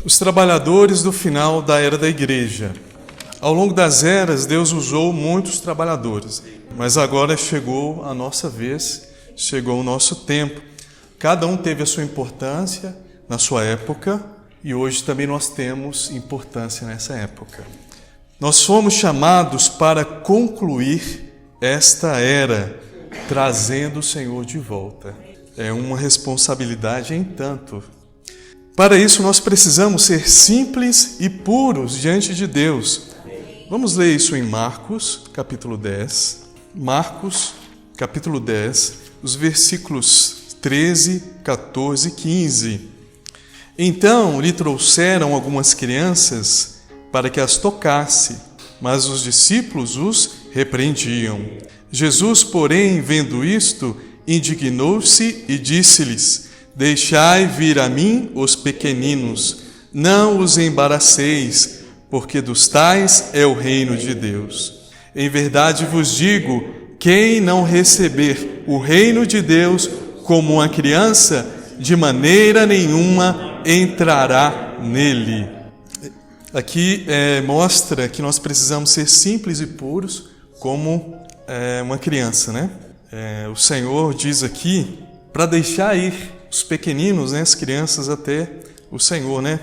Os trabalhadores do final da era da igreja. Ao longo das eras, Deus usou muitos trabalhadores, mas agora chegou a nossa vez, chegou o nosso tempo. Cada um teve a sua importância na sua época e hoje também nós temos importância nessa época. Nós fomos chamados para concluir esta era, trazendo o Senhor de volta. É uma responsabilidade em tanto. Para isso, nós precisamos ser simples e puros diante de Deus. Vamos ler isso em Marcos, capítulo 10. Marcos, capítulo 10, os versículos 13, 14 e 15. Então lhe trouxeram algumas crianças para que as tocasse, mas os discípulos os repreendiam. Jesus, porém, vendo isto, indignou-se e disse-lhes: Deixai vir a mim os pequeninos, não os embaraceis, porque dos tais é o reino de Deus. Em verdade vos digo, quem não receber o reino de Deus como uma criança, de maneira nenhuma entrará nele. Aqui mostra que nós precisamos ser simples e puros como uma criança, né? O Senhor diz aqui para deixar ir os pequeninos, né, as crianças até o Senhor, né?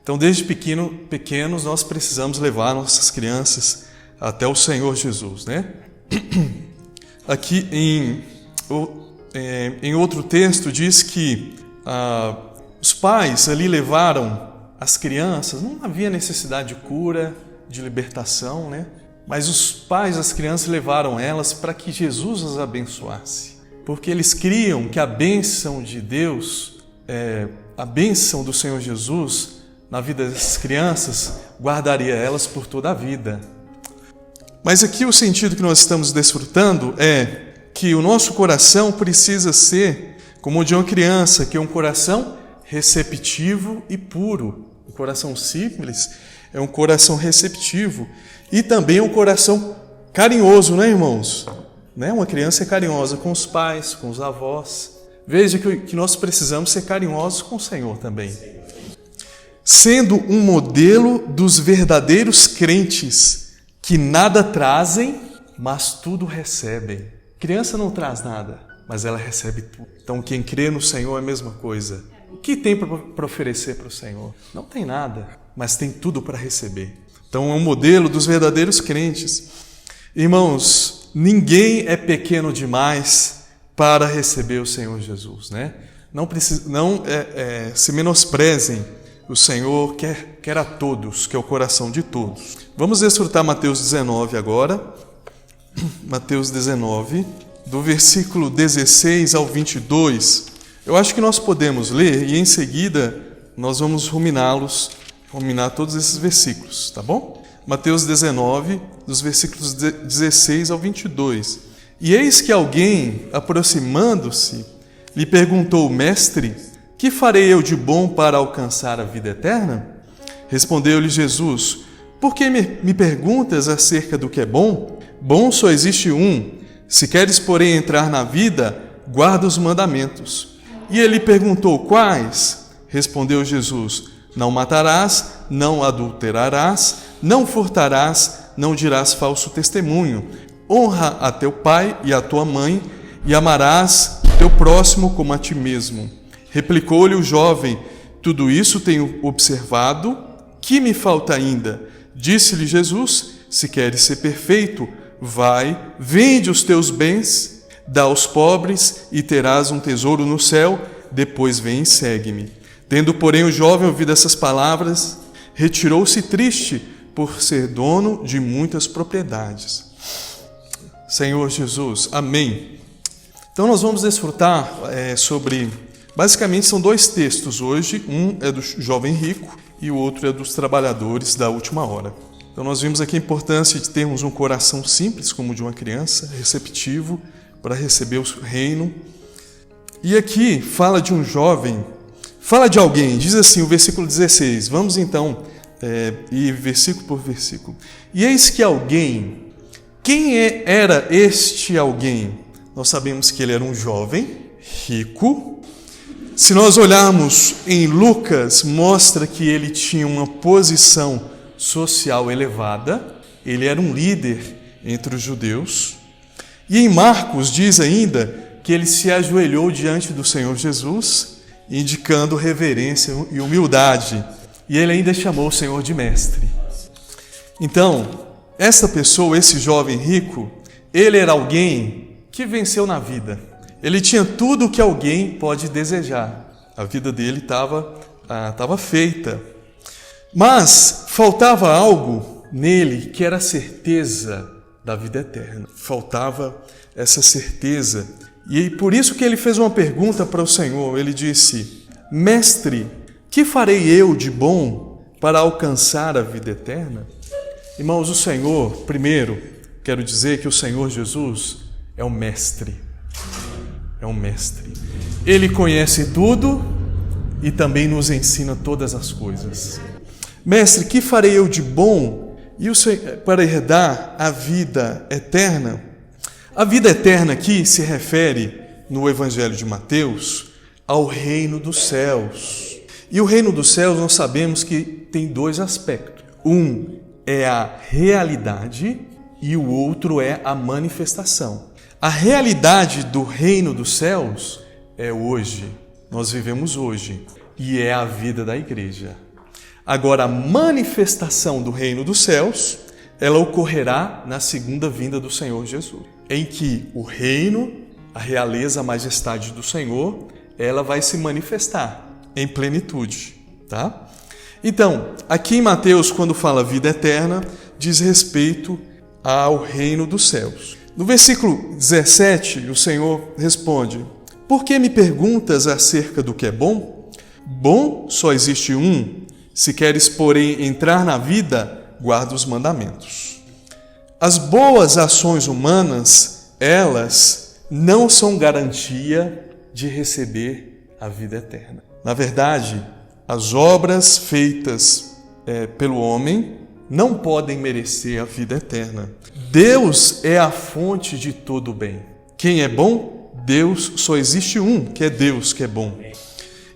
Então, desde pequenos, nós precisamos levar nossas crianças até o Senhor Jesus, né? Aqui em outro texto diz que os pais ali levaram as crianças, não havia necessidade de cura, de libertação, né? Mas os pais das crianças levaram elas para que Jesus as abençoasse. Porque eles criam que a bênção de Deus, a bênção do Senhor Jesus na vida das crianças, guardaria elas por toda a vida. Mas aqui o sentido que nós estamos desfrutando é que o nosso coração precisa ser como o de uma criança, que é um coração receptivo e puro. Um coração simples é um coração receptivo e também um coração carinhoso, né, irmãos? Uma criança é carinhosa com os pais, com os avós. Veja que nós precisamos ser carinhosos com o Senhor também. Sendo um modelo dos verdadeiros crentes, que nada trazem, mas tudo recebem. Criança não traz nada, mas ela recebe tudo. Então quem crê no Senhor é a mesma coisa. O que tem para oferecer para o Senhor? Não tem nada, mas tem tudo para receber. Então é um modelo dos verdadeiros crentes. Irmãos, ninguém é pequeno demais para receber o Senhor Jesus, né? Não se menosprezem. O Senhor quer a todos, quer o coração de todos. Vamos desfrutar Mateus 19 agora. Mateus 19, do versículo 16 ao 22. Eu acho que nós podemos ler e em seguida nós vamos ruminar todos esses versículos, tá bom? Mateus 19, dos versículos 16 ao 22. E eis que alguém, aproximando-se, lhe perguntou: Mestre, que farei eu de bom para alcançar a vida eterna? Respondeu-lhe Jesus: Por que me perguntas acerca do que é bom? Bom só existe um. Se queres, porém, entrar na vida, guarda os mandamentos. E ele perguntou: Quais? Respondeu Jesus: Não matarás, não adulterarás, não furtarás, não dirás falso testemunho. Honra a teu pai e a tua mãe, e amarás teu próximo como a ti mesmo. Replicou-lhe o jovem: Tudo isso tenho observado, que me falta ainda? Disse-lhe Jesus: Se queres ser perfeito, vai, vende os teus bens, dá aos pobres e terás um tesouro no céu, depois vem e segue-me. Tendo, porém, o jovem ouvido essas palavras, retirou-se triste por ser dono de muitas propriedades. Senhor Jesus, amém. Então nós vamos desfrutar basicamente são dois textos hoje, um é do jovem rico e o outro é dos trabalhadores da última hora. Então nós vimos aqui a importância de termos um coração simples, como o de uma criança, receptivo, para receber o reino. E aqui fala de um jovem, fala de alguém, diz assim o versículo 16, vamos então ir versículo por versículo. E eis que alguém, quem era este alguém? Nós sabemos que ele era um jovem rico, Se nós olharmos em Lucas, mostra que ele tinha uma posição social elevada, ele era um líder entre os judeus. E em Marcos diz ainda que ele se ajoelhou diante do Senhor Jesus, indicando reverência e humildade. E ele ainda chamou o Senhor de mestre. Então, essa pessoa, esse jovem rico, ele era alguém que venceu na vida. Ele tinha tudo o que alguém pode desejar. A vida dele estava feita. Mas faltava algo nele que era a certeza da vida eterna. Faltava essa certeza. E por isso que ele fez uma pergunta para o Senhor. Ele disse: Mestre, que farei eu de bom para alcançar a vida eterna? Irmãos, o Senhor, primeiro, quero dizer que o Senhor Jesus é um mestre. É um mestre. Ele conhece tudo e também nos ensina todas as coisas. Mestre, que farei eu de bom para herdar a vida eterna? A vida eterna aqui se refere, no Evangelho de Mateus, ao reino dos céus. E o reino dos céus nós sabemos que tem dois aspectos. Um é a realidade e o outro é a manifestação. A realidade do reino dos céus é hoje, nós vivemos hoje, e é a vida da igreja. Agora, a manifestação do reino dos céus, ela ocorrerá na segunda vinda do Senhor Jesus, em que o reino, a realeza, a majestade do Senhor, ela vai se manifestar em plenitude, tá? Então, aqui em Mateus, quando fala vida eterna, diz respeito ao reino dos céus. No versículo 17, o Senhor responde: Por que me perguntas acerca do que é bom? Bom só existe um. Se queres, porém, entrar na vida, guarda os mandamentos. As boas ações humanas, elas não são garantia de receber a vida eterna. Na verdade, as obras feitas pelo homem não podem merecer a vida eterna. Deus é a fonte de todo o bem. Quem é bom? Deus, só existe um, que é Deus, que é bom.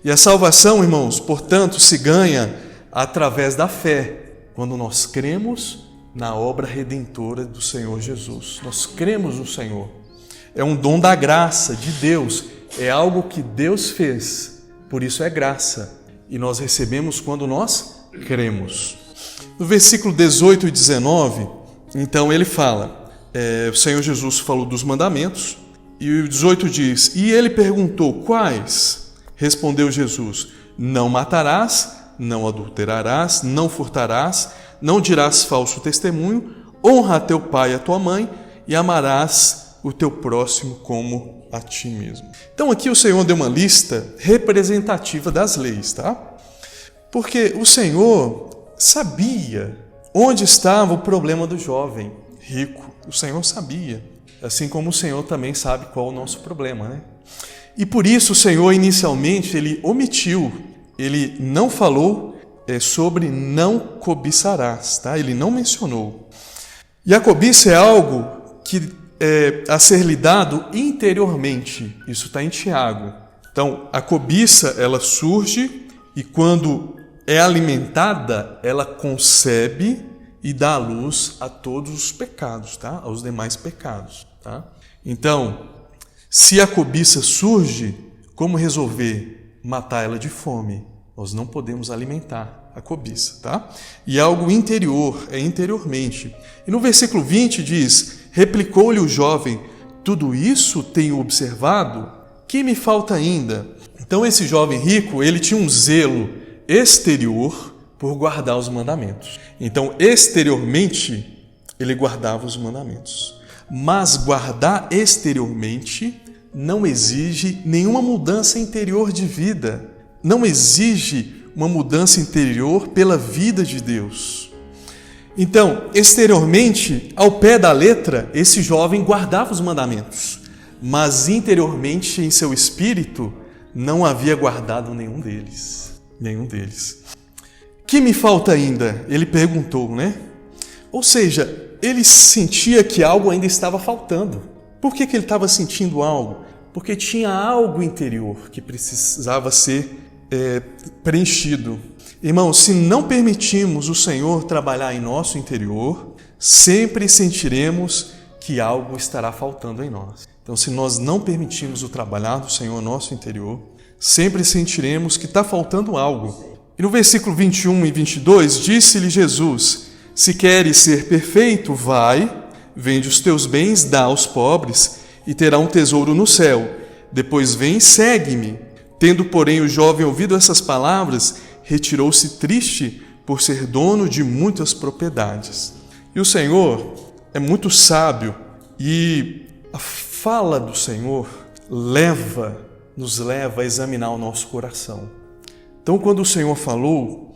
E a salvação, irmãos, portanto, se ganha através da fé, quando nós cremos na obra redentora do Senhor Jesus. Nós cremos no Senhor. É um dom da graça de Deus, é algo que Deus fez, por isso é graça. E nós recebemos quando nós cremos. No versículo 18 e 19, então ele fala, o Senhor Jesus falou dos mandamentos, e o 18 diz: E ele perguntou, quais? Respondeu Jesus: Não matarás, não adulterarás, não furtarás, não dirás falso testemunho, honra a teu pai e a tua mãe, e amarás o teu próximo como a ti mesmo. Então aqui o Senhor deu uma lista representativa das leis, tá? Porque o Senhor sabia onde estava o problema do jovem rico. O Senhor sabia, assim como o Senhor também sabe qual é o nosso problema, né? E por isso o Senhor inicialmente ele omitiu, ele não falou sobre não cobiçarás, tá? Ele não mencionou. E a cobiça é algo que a ser lidado interiormente. Isso está em Tiago. Então, a cobiça, ela surge e quando é alimentada, ela concebe e dá à luz a todos os pecados, tá? Aos demais pecados, tá? Então, se a cobiça surge, como resolver? Matar ela de fome. Nós não podemos alimentar a cobiça, tá? E algo interior, é interiormente. E no versículo 20 diz: Replicou-lhe o jovem: Tudo isso tenho observado? Que me falta ainda? Então esse jovem rico, ele tinha um zelo exterior por guardar os mandamentos. Então, exteriormente, ele guardava os mandamentos. Mas guardar exteriormente não exige nenhuma mudança interior de vida. Não exige uma mudança interior pela vida de Deus. Então, exteriormente, ao pé da letra, esse jovem guardava os mandamentos, mas interiormente, em seu espírito, não havia guardado nenhum deles. Nenhum deles. Que me falta ainda? Ele perguntou, né? Ou seja, ele sentia que algo ainda estava faltando. Por que ele estava sentindo algo? porque tinha algo interior que precisava ser preenchido. Irmãos, se não permitirmos o Senhor trabalhar em nosso interior, sempre sentiremos que algo estará faltando em nós. Então, se nós não permitirmos o trabalhar do Senhor em nosso interior, sempre sentiremos que está faltando algo. E no versículo 21 e 22, disse-lhe Jesus: se queres ser perfeito, vai, vende os teus bens, dá aos pobres, e terá um tesouro no céu. Depois vem e segue-me. Tendo, porém, o jovem ouvido essas palavras, retirou-se triste por ser dono de muitas propriedades. E o Senhor é muito sábio, e a fala do Senhor nos leva a examinar o nosso coração. Então, quando o Senhor falou,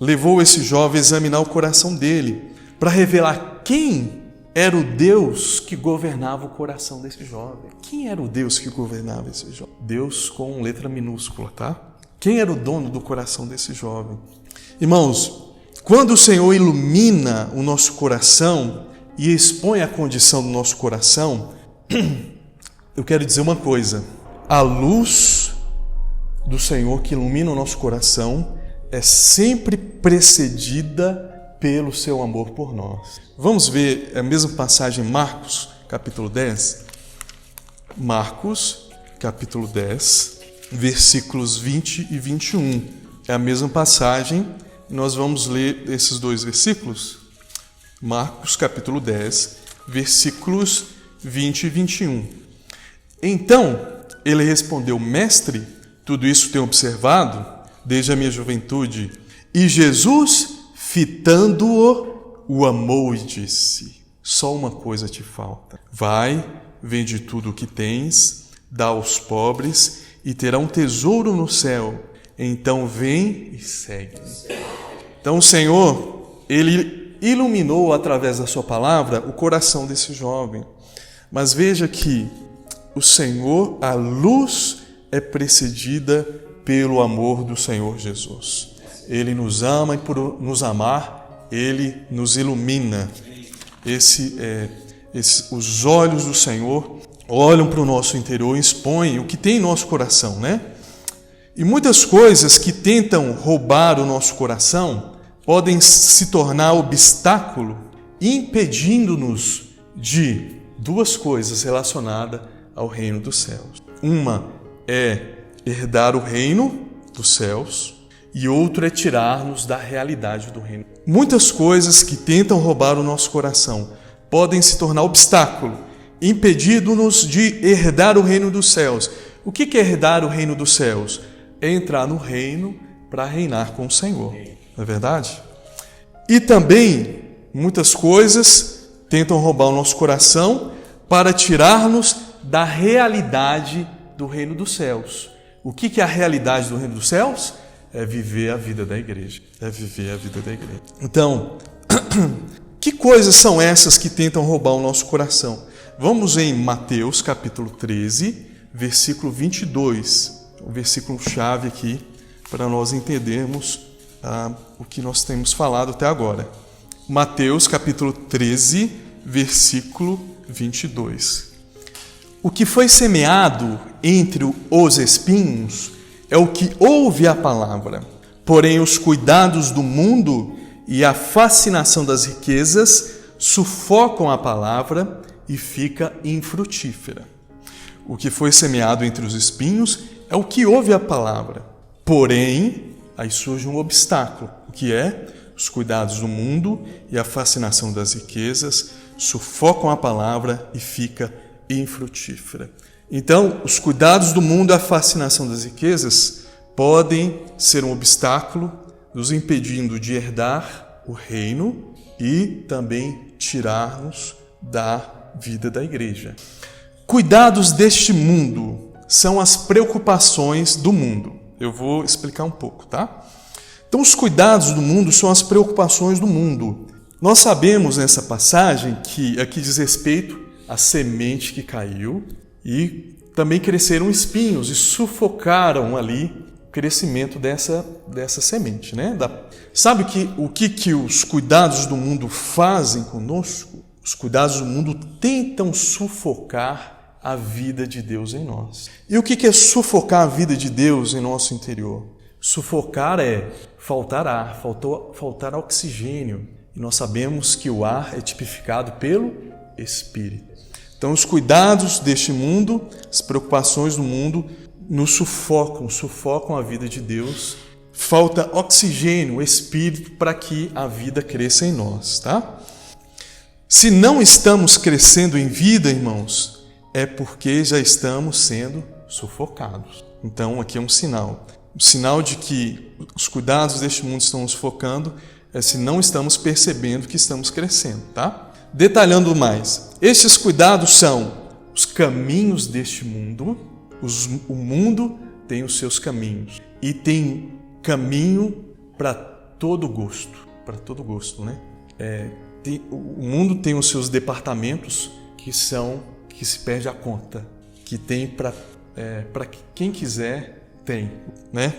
levou esse jovem a examinar o coração dele, para revelar quem era o Deus que governava o coração desse jovem. Quem era o Deus que governava esse jovem? Deus com letra minúscula, tá? Quem era o dono do coração desse jovem? Irmãos, quando o Senhor ilumina o nosso coração e expõe a condição do nosso coração, eu quero dizer uma coisa: a luz do Senhor que ilumina o nosso coração é sempre precedida pelo seu amor por nós. Vamos ver a mesma passagem em Marcos, capítulo 10. Marcos, capítulo 10, versículos 20 e 21. É a mesma passagem, e nós vamos ler esses dois versículos. Marcos, capítulo 10, versículos 20 e 21. Então, ele respondeu: mestre, tudo isso tenho observado desde a minha juventude. E Jesus, fitando-o, o amou e disse: só uma coisa te falta. Vai, vende tudo o que tens, dá aos pobres, e terá um tesouro no céu. Então vem e segue-me. Então o Senhor, Ele iluminou através da sua palavra o coração desse jovem. Mas veja que o Senhor, a luz é precedida pelo amor do Senhor Jesus. Ele nos ama, e por nos amar, Ele nos ilumina. Os olhos do Senhor olham para o nosso interior e expõem o que tem em nosso coração, né? E muitas coisas que tentam roubar o nosso coração podem se tornar obstáculo, impedindo-nos de duas coisas relacionadas ao reino dos céus. Uma é herdar o reino dos céus, e outro é tirar-nos da realidade do reino. Muitas coisas que tentam roubar o nosso coração podem se tornar obstáculo, impedindo-nos de herdar o reino dos céus. O que é herdar o reino dos céus? É entrar no reino para reinar com o Senhor, não é verdade? E também muitas coisas tentam roubar o nosso coração para tirar-nos da realidade do reino dos céus. O que é a realidade do reino dos céus? É viver a vida da igreja. É viver a vida da igreja. Então, que coisas são essas que tentam roubar o nosso coração? Vamos em Mateus, capítulo 13, versículo 22. O versículo chave aqui, para nós entendermos o que nós temos falado até agora. Mateus, capítulo 13, versículo 22. O que foi semeado entre os espinhos é o que ouve a palavra, porém os cuidados do mundo e a fascinação das riquezas sufocam a palavra e fica infrutífera. O que foi semeado entre os espinhos é o que ouve a palavra, porém, aí surge um obstáculo, o que é? Os cuidados do mundo e a fascinação das riquezas sufocam a palavra e fica infrutífera. Então, os cuidados do mundo e a fascinação das riquezas podem ser um obstáculo, nos impedindo de herdar o reino e também tirar-nos da vida da igreja. Cuidados deste mundo são as preocupações do mundo. Eu vou explicar um pouco, tá? Então, os cuidados do mundo são as preocupações do mundo. Nós sabemos nessa passagem que aqui diz respeito à semente que caiu e também cresceram espinhos e sufocaram ali o crescimento dessa semente, né? Sabe o que os cuidados do mundo fazem conosco? Os cuidados do mundo tentam sufocar a vida de Deus em nós. E o que é sufocar a vida de Deus em nosso interior? Sufocar é faltar ar, faltar oxigênio. E nós sabemos que o ar é tipificado pelo Espírito. Então, os cuidados deste mundo, as preocupações do mundo, nos sufocam a vida de Deus. Falta oxigênio, Espírito, para que a vida cresça em nós, tá? Se não estamos crescendo em vida, irmãos, é porque já estamos sendo sufocados. Então, aqui é um sinal. O sinal de que os cuidados deste mundo estão nos sufocando é se não estamos percebendo que estamos crescendo, tá? Detalhando mais, estes cuidados são os caminhos deste mundo. O mundo tem os seus caminhos e tem caminho para todo gosto, né? O mundo tem os seus departamentos que se perde a conta, que tem para quem quiser tem, né?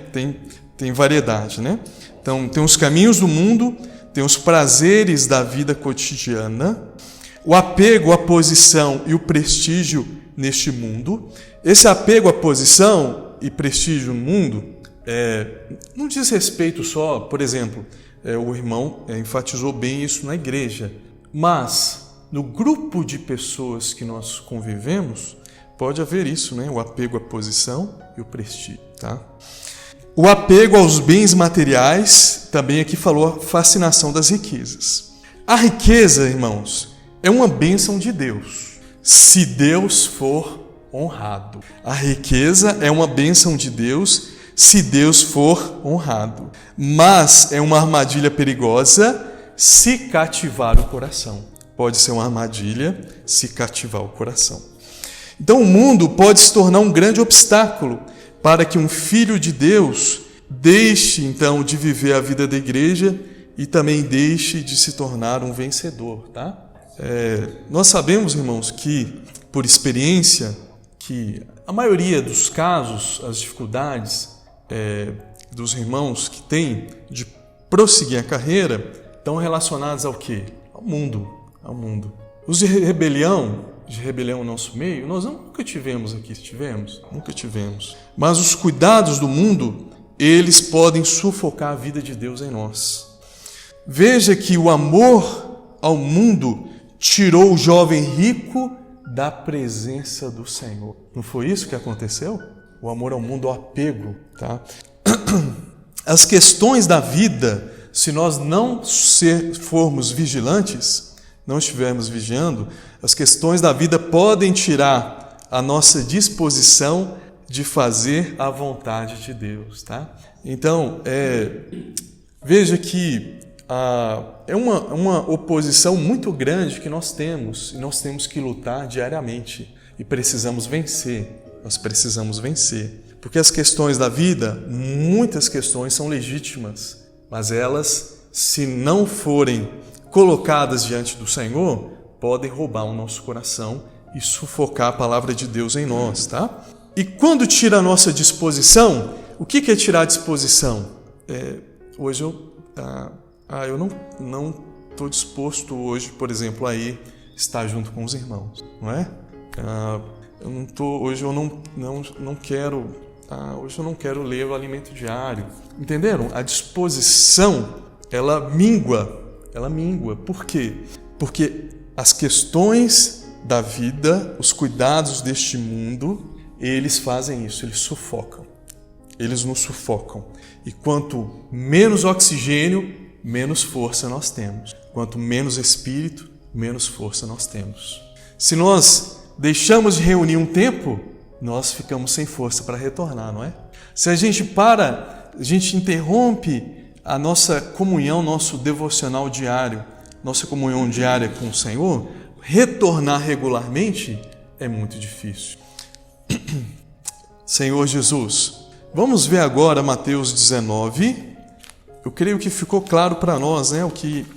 Tem variedade, né? Então tem os caminhos do mundo, tem os prazeres da vida cotidiana, o apego à posição e o prestígio neste mundo. Esse apego à posição e prestígio no mundo não diz respeito só, por exemplo, o irmão enfatizou bem isso na igreja, mas no grupo de pessoas que nós convivemos, pode haver isso, né? O apego à posição e o prestígio, tá? O apego aos bens materiais, também aqui falou a fascinação das riquezas. A riqueza, irmãos, é uma bênção de Deus, se Deus for honrado. A riqueza é uma bênção de Deus, se Deus for honrado. Mas é uma armadilha perigosa se cativar o coração. Pode ser uma armadilha se cativar o coração. Então o mundo pode se tornar um grande obstáculo para que um filho de Deus deixe então de viver a vida da igreja e também deixe de se tornar um vencedor, tá? Nós sabemos, irmãos, que por experiência, que a maioria dos casos, as dificuldades dos irmãos que têm de prosseguir a carreira estão relacionadas ao quê? Ao mundo. Os de rebelião no nosso meio, nós nunca tivemos aqui, nunca tivemos. Mas os cuidados do mundo, eles podem sufocar a vida de Deus em nós. Veja que o amor ao mundo tirou o jovem rico da presença do Senhor. Não foi isso que aconteceu? O amor ao mundo, o apego, tá? As questões da vida, se nós não formos vigilantes, não estivermos vigiando, as questões da vida podem tirar a nossa disposição de fazer a vontade de Deus, tá? Então, veja que é uma oposição muito grande que nós temos, e nós temos que lutar diariamente, e precisamos vencer, porque as questões da vida, muitas questões são legítimas, mas elas, se não forem colocadas diante do Senhor, podem roubar o nosso coração e sufocar a palavra de Deus em nós, tá? E quando tira a nossa disposição, o que é tirar a disposição? Hoje eu não estou disposto hoje, por exemplo, a ir estar junto com os irmãos, não é? Hoje eu não quero ler o alimento diário. Entenderam? A disposição, ela mingua. Por quê? Porque as questões da vida, os cuidados deste mundo, eles fazem isso, eles nos sufocam. E quanto menos oxigênio, menos força nós temos. Quanto menos espírito, menos força nós temos. Se nós deixamos de reunir um tempo, nós ficamos sem força para retornar, não é? Se a gente interrompe a nossa comunhão, nosso devocional diário, nossa comunhão diária com o Senhor, retornar regularmente é muito difícil. Senhor Jesus, vamos ver agora Mateus 19. Eu creio que ficou claro para nós, né,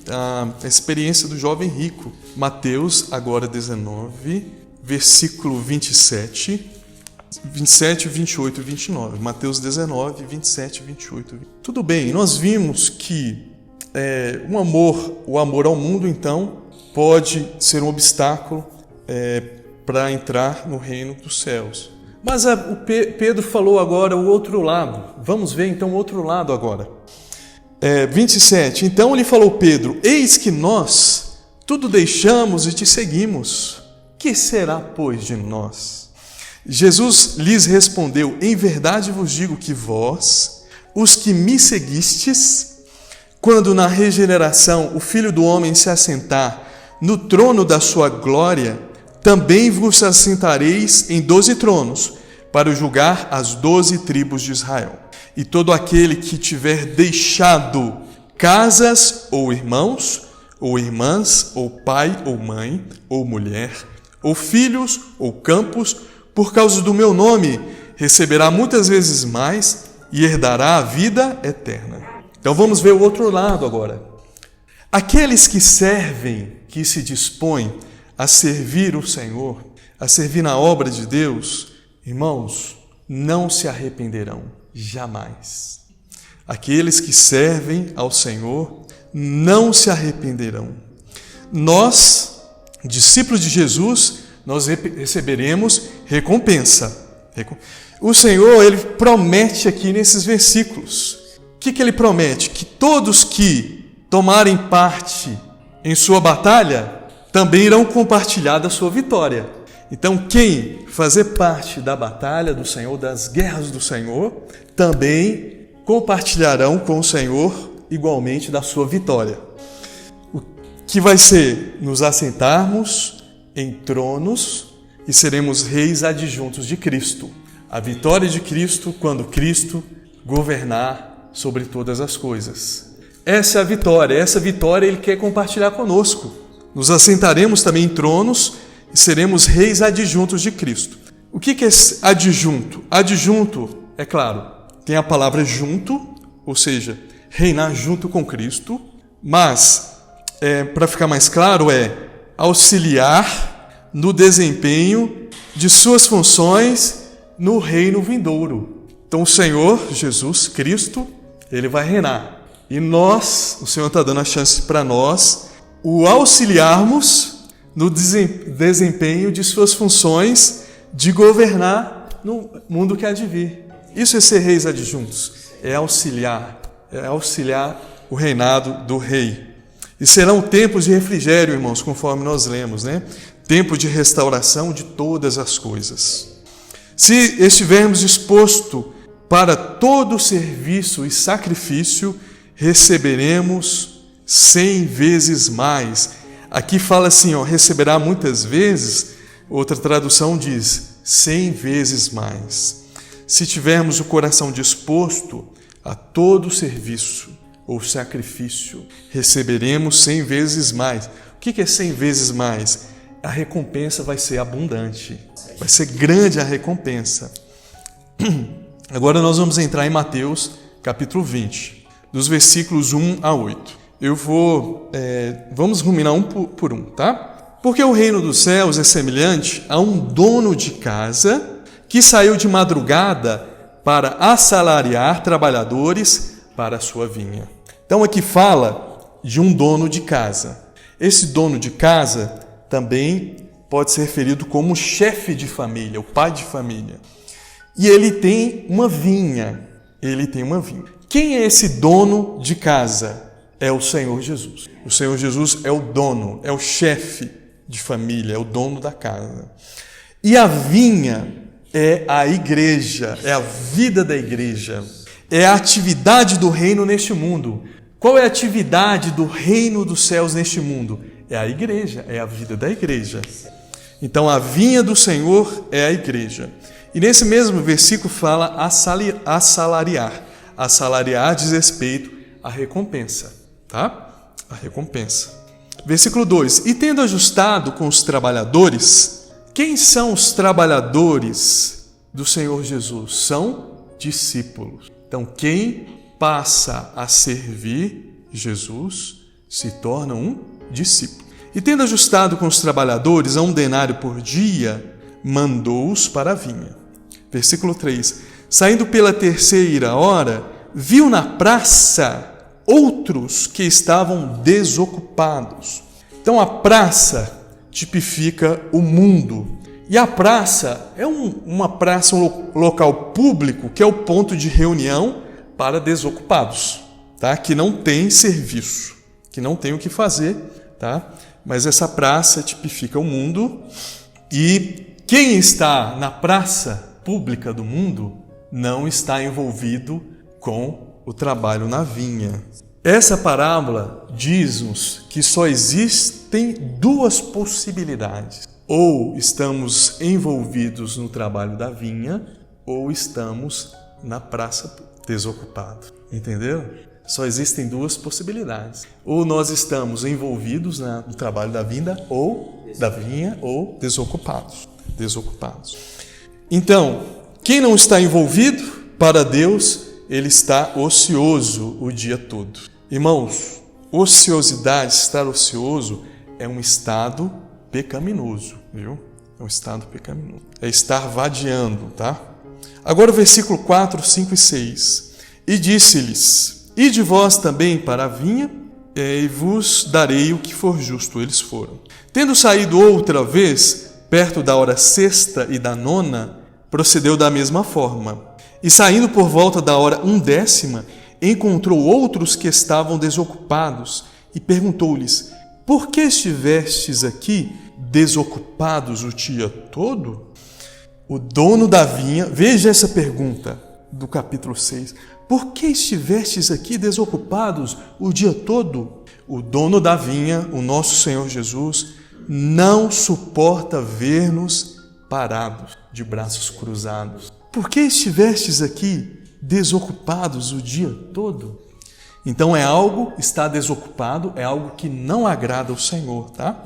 a experiência do jovem rico. Mateus, agora 19, versículo 27, 28 e 29. Mateus 19, 27 e 28. Tudo bem, nós vimos que o amor ao mundo, então, pode ser um obstáculo para entrar no reino dos céus. Mas Pedro falou agora o outro lado. Vamos ver então o outro lado agora. 27. Então lhe falou Pedro: eis que nós tudo deixamos e te seguimos. Que será, pois, de nós? Jesus lhes respondeu: em verdade vos digo que vós, os que me seguistes, quando na regeneração o Filho do Homem se assentar no trono da sua glória, também vos assentareis em 12 tronos, para julgar as 12 tribos de Israel. E todo aquele que tiver deixado casas, ou irmãos, ou irmãs, ou pai, ou mãe, ou mulher, ou filhos, ou campos, por causa do meu nome, receberá muitas vezes mais e herdará a vida eterna. Então vamos ver o outro lado agora. Aqueles que servem, que se dispõem a servir o Senhor, a servir na obra de Deus, irmãos, não se arrependerão, jamais. Aqueles que servem ao Senhor não se arrependerão. Nós, discípulos de Jesus, nós receberemos recompensa. O Senhor, Ele promete aqui nesses versículos. O que Ele promete? Que todos que tomarem parte em sua batalha também irão compartilhar da sua vitória. Então, quem fazer parte da batalha do Senhor, das guerras do Senhor, também compartilharão com o Senhor igualmente da sua vitória. O que vai ser nos assentarmos em tronos e seremos reis adjuntos de Cristo. A vitória de Cristo quando Cristo governar sobre todas as coisas. Essa é a vitória, essa vitória Ele quer compartilhar conosco. Nos assentaremos também em tronos e seremos reis adjuntos de Cristo. O que é adjunto? Adjunto, é claro, tem a palavra junto, ou seja, reinar junto com Cristo, mas, para ficar mais claro, é auxiliar no desempenho de suas funções no reino vindouro. Então o Senhor Jesus Cristo, Ele vai reinar. E nós, o Senhor está dando a chance para nós o auxiliarmos no desempenho de suas funções de governar no mundo que há de vir. Isso é ser reis adjuntos, é auxiliar o reinado do rei. E serão tempos de refrigério, irmãos, conforme nós lemos, né? Tempo de restauração de todas as coisas. Se estivermos dispostos para todo serviço e sacrifício, receberemos 100 vezes mais. Aqui fala assim, receberá muitas vezes. Outra tradução diz 100 vezes mais. Se tivermos o coração disposto a todo serviço ou sacrifício, receberemos 100 vezes mais. O que é 100 vezes mais? A recompensa vai ser abundante, vai ser grande a recompensa. Agora nós vamos entrar em Mateus capítulo 20, dos versículos 1 a 8. Vamos ruminar um por um, tá? Porque o reino dos céus é semelhante a um dono de casa que saiu de madrugada para assalariar trabalhadores para a sua vinha. Então aqui fala de um dono de casa. Esse dono de casa também pode ser referido como chefe de família, o pai de família. E ele tem uma vinha. Quem é esse dono de casa? É o Senhor Jesus. O Senhor Jesus é o dono, é o chefe de família, é o dono da casa. E a vinha é a igreja, é a vida da igreja, é a atividade do reino neste mundo. Qual é a atividade do reino dos céus neste mundo? É a igreja, é a vida da igreja. Então a vinha do Senhor é a igreja. E nesse mesmo versículo fala assalariar. Assalariar diz respeito à recompensa, tá? A recompensa. Versículo 2. E tendo ajustado com os trabalhadores, quem são os trabalhadores do Senhor Jesus? São discípulos. Então quem passa a servir Jesus se torna um discípulo. E tendo ajustado com os trabalhadores a 1 denário por dia, mandou-os para a vinha. Versículo 3. Saindo pela 3ª hora, viu na praça outros que estavam desocupados. Então a praça tipifica o mundo. E a praça é uma praça, um local público que é o ponto de reunião para desocupados, tá? Que não tem serviço, que não tem o que fazer, tá? Mas essa praça tipifica o mundo, e quem está na praça pública do mundo não está envolvido com o trabalho na vinha. Essa parábola diz-nos que só existem duas possibilidades: ou estamos envolvidos no trabalho da vinha, ou estamos na praça desocupados. Entenderam? Só existem duas possibilidades: ou nós estamos envolvidos no trabalho da vinha, ou desocupados. Então, quem não está envolvido, para Deus, ele está ocioso o dia todo. Irmãos, ociosidade, estar ocioso, é um estado pecaminoso, viu? É um estado pecaminoso. É estar vadiando, tá? Agora o versículo 4, 5 e 6. E disse-lhes: ide vós também para a vinha, e vos darei o que for justo. Eles foram. Tendo saído outra vez, perto da hora sexta e da nona, procedeu da mesma forma. E saindo por volta da hora 1/10, encontrou outros que estavam desocupados, e perguntou-lhes: por que estivestes aqui desocupados o dia todo? O dono da vinha, veja essa pergunta do capítulo 6. Por que estivestes aqui desocupados o dia todo? O dono da vinha, o nosso Senhor Jesus, não suporta ver-nos parados, de braços cruzados. Por que estivestes aqui desocupados o dia todo? Então estar desocupado é algo que não agrada ao Senhor, tá?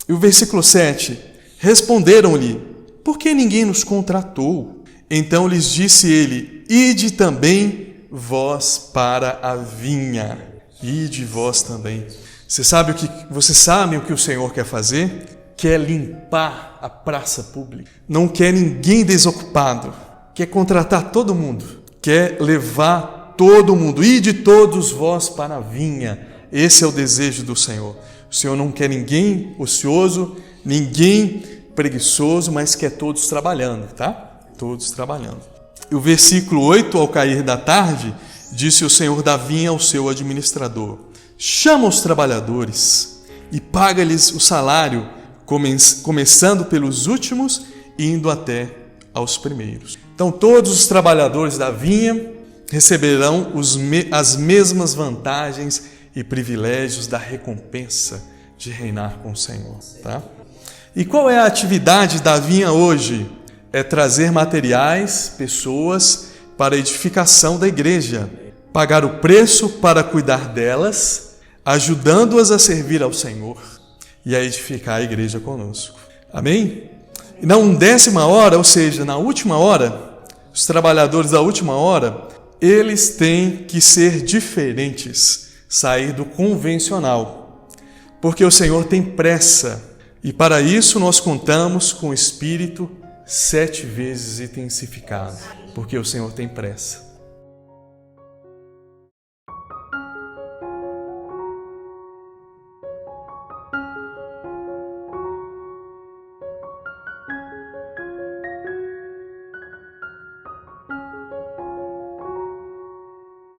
E o versículo 7, responderam-lhe: por que ninguém nos contratou? Então lhes disse ele: ide também vós para a vinha. Ide vós também. Vocês sabem o que o Senhor quer fazer? Quer limpar a praça pública. Não quer ninguém desocupado. Quer contratar todo mundo. Quer levar todo mundo. Ide todos vós para a vinha. Esse é o desejo do Senhor. O Senhor não quer ninguém ocioso, ninguém preguiçoso, mas quer todos trabalhando, tá? Todos trabalhando. E o versículo 8, ao cair da tarde, disse o Senhor da vinha ao seu administrador: chama os trabalhadores e paga-lhes o salário, começando pelos últimos e indo até aos primeiros. Então todos os trabalhadores da vinha receberão as mesmas vantagens e privilégios da recompensa de reinar com o Senhor, tá? E qual é a atividade da vinha hoje? É trazer materiais, pessoas para a edificação da igreja, pagar o preço para cuidar delas, ajudando-as a servir ao Senhor e a edificar a igreja conosco. Amém? E na 1/10 hora, ou seja, na última hora, os trabalhadores da última hora, eles têm que ser diferentes, sair do convencional, porque o Senhor tem pressa, e para isso nós contamos com o Espírito 7 vezes intensificado, porque o Senhor tem pressa.